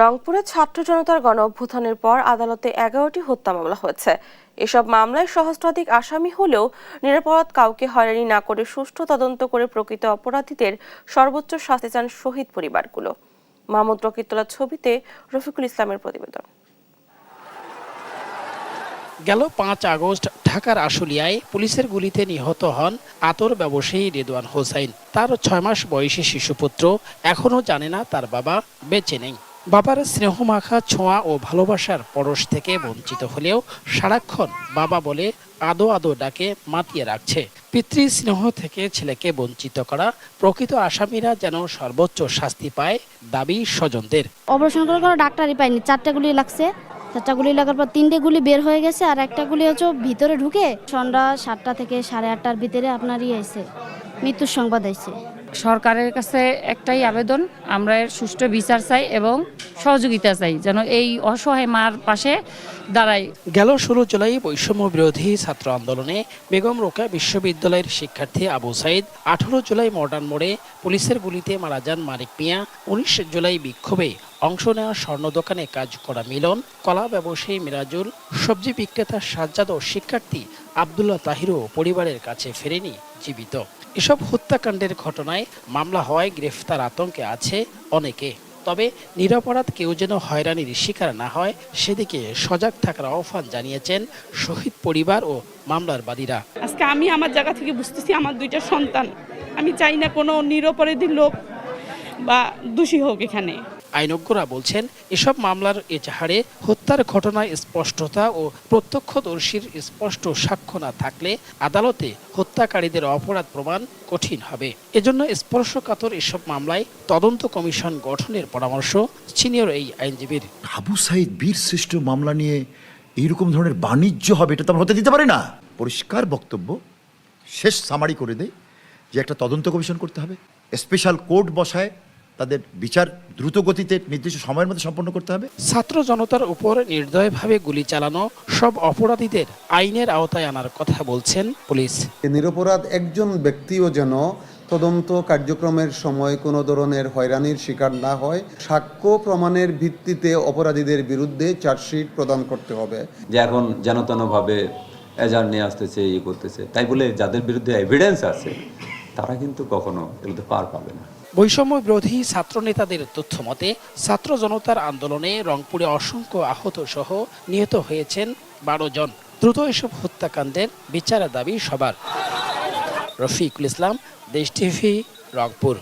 রংপুরে ছাত্র জনতার গণঅভ্যুত্থানের পর আদালতে 11টি হত্যা মামলা হয়েছে। এসব মামলায় সহস্রাধিক আসামি হলেও নিরপরাধ কাউকে হয়রানি না করে সুষ্ঠু তদন্ত করে প্রকৃত অপরাধীদের সর্বোচ্চ শাস্তি চান শহীদ পরিবারগুলো। মাহমুদ রকির তোলা ছবিতে রফিকুল ইসলামের প্রতিবেদন। গেল 5 আগস্ট ঢাকার আশুলিয়ায় পুলিশের গুলিতে নিহত হন আতর ব্যবসায়ী রেদওয়ান হোসাইন। তার 6 মাস বয়সী শিশুপুত্র এখনো জানে না তার বাবা বেঁচে নেই। বাবার স্নেহমাখা ছোঁয়া ও ভালোবাসার পরশ থেকে বঞ্চিত হলেও সারাক্ষণ বাবা বলে আদো আদো ডাকে মাতিয়ে রাখছে। পিতৃ স্নেহ থেকে ছেলেকে বঞ্চিত করা প্রকৃত আসামিরা যেন সর্বোচ্চ শাস্তি পায় দাবি স্বজনদের। অপারেশন করে কোনো ডাক্তারই পাইনি, 4টা গুলি লাগছে। 4টা গুলি লাগার পর 3টে গুলি বের হয়ে গেছে, আর একটা গুলি হচ্ছে ভিতরে ঢুকে সন্ধ্যা 7টা থেকে 8:30টার ভিতরে আপনারই আইছে, মৃত্যুর সংবাদ আইছে। সরকারের কাছে একটাই আবেদন, আমরা এর সুষ্ঠু বিচার চাই এবং সহযোগিতা চাই, যেন এই অসহায় মার পাশে দাঁড়ায়। গেল 16 জুলাই বৈষম্য বিরোধী ছাত্র আন্দোলনে বেগম রোকেয়া বিশ্ববিদ্যালয়ের শিক্ষার্থী আবু সাইদ, 18 জুলাই মডার্ন মোড়ে পুলিশের গুলিতে মারা যান মানিক মিয়া, 19 জুলাই বিক্ষোভে অংশ নেওয়া স্বর্ণ দোকানে কাজ করা মিলন, কলা ব্যবসায়ী মিরাজুল, সবজি বিক্রেতা সাজ্জাদ ও শিক্ষার্থী আব্দুল্লাহ তাহিরও পরিবারের কাছে ফেরেনি জীবিত। এসব হত্যাকাণ্ডের ঘটনায় মামলা হওয়ায় গ্রেফতার আতঙ্কে আছে অনেকে। তবে নিরপরাধ কেউ যেন হয়রানির শিকার না হয় সেদিকে সজাগ থাকার আহ্বান জানিয়েছেন শহীদ পরিবার ও মামলার বাদীরা। আজকে আমি আমার জায়গা থেকে বুঝতেছি, আমার 2টা সন্তান, আমি চাই না কোনো নিরপরাধী লোক বা দোষী হোক এখানে। আইনজ্ঞরা বলছেন, এসব মামলার এজাহারে হত্যার ঘটনায় স্পষ্টতা ও প্রত্যক্ষদর্শীর স্পষ্ট সাক্ষ্য না থাকলে আদালতে হত্যাকারীদের অপরাধ প্রমাণ কঠিন হবে। এজন্য স্পর্শকাতর এসব মামলায় তদন্ত কমিশন গঠনের পরামর্শ সিনিয়র এই আইনজীবীর। আবু সাইদ বীর শ্রেষ্ঠ মামলা নিয়ে এইরকম ধরনের বাণিজ্য হবে, এটা তো আমরা হতে দিতে পারি না। পরিষ্কার বক্তব্য শেষ সামারি করে দেয় যে একটা তদন্ত কমিশন করতে হবে, স্পেশাল কোর্ট বসায় তাদের বিচার দ্রুত গতিতে নির্দিষ্ট সময়ের মধ্যে সম্পন্ন করতে হবে। ছাত্র জনতার উপর নির্দয়ভাবে গুলি চালানো সব অপরাধীদের আইনের আওতায় আনার কথা বলছেন পুলিশ। নিরপরাধ একজন ব্যক্তিও যেন তদন্ত কার্যক্রমের সময় কোনো ধরনের হয়রানির শিকার না হয়। সাক্ষ্য প্রমাণের ভিত্তিতে অপরাধীদের বিরুদ্ধে চার্জশিট প্রদান করতে হবে। যে এখন যেনতেনভাবে এজাহার নিয়ে আসতেছে, ইয়ে করতেছে, তাই বলে যাদের বিরুদ্ধে এভিডেন্স আছে তারা কিন্তু কখনো এগুলোতে পার পাবে না। বৈষম্য বিরোধী ছাত্র নেতাদের তথ্য মতে ছাত্র জনতার আন্দোলনে রংপুরে অসংখ্য আহত সহ নিহত হয়েছেন 12 জন। দ্রুত এসব হত্যাকাণ্ডের বিচারের দাবি সবার। রফিকুল ইসলাম, দেশ টিভি, রংপুর।